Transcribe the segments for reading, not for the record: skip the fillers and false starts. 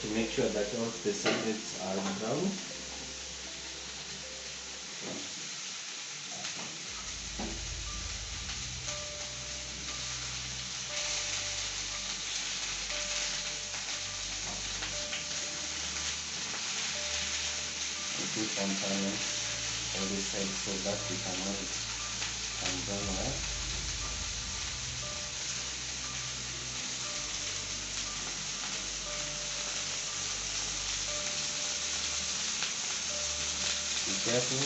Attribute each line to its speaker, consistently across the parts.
Speaker 1: to make sure that all the sides are brown. Keep on turning all these sides so that we can have it and brown well. Be careful.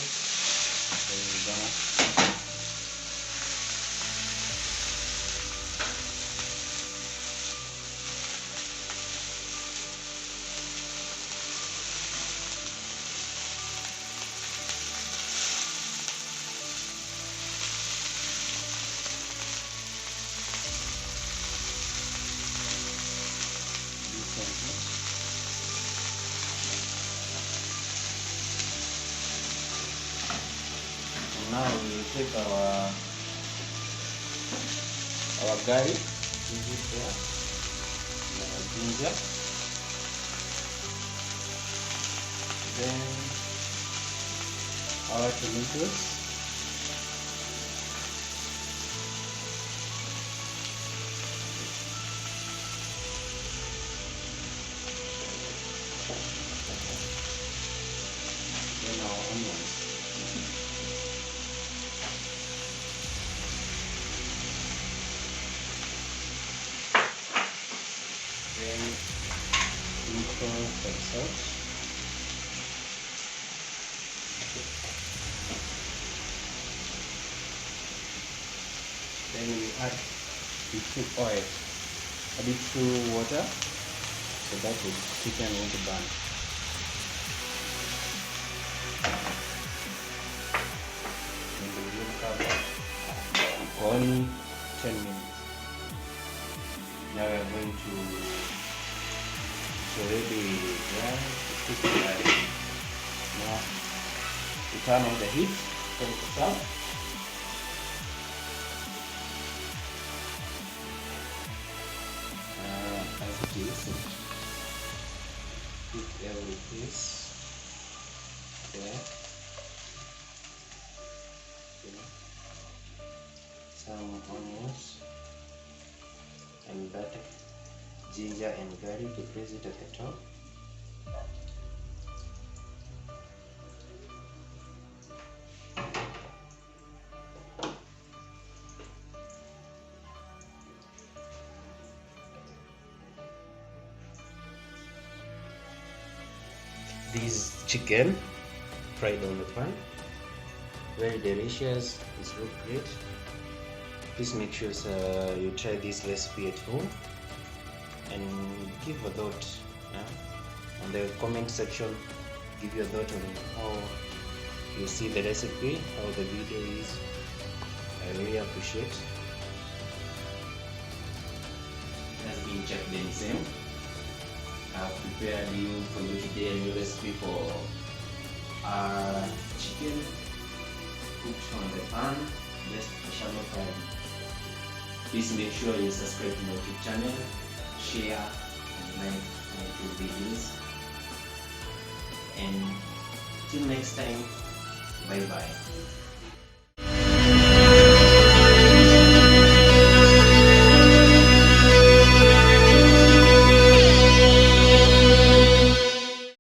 Speaker 1: Now we will take our garlic, ginger, then our tomatoes, then our onions. Then and salt. Then we add the full oil, a bit through water so that the chicken won't burn. And we will cover for only 10 minutes. Now we are going to already dry. Now we turn on the heat, turn it up. As it is, put every piece there. Okay. Some onions and that ginger and garlic, to place it at the top. This chicken fried on the pan, very delicious. It's look great. Please make sure you try this recipe at home and give a thought on the comment section. Give your thought on how you see the recipe, how the video is. I really appreciate. That's been checked the same. I've prepared for you today a new recipe for chicken cooked on the pan, just a shallow fry. Please make sure you subscribe to my YouTube channel, share and like my YouTube videos. And till next time, bye bye.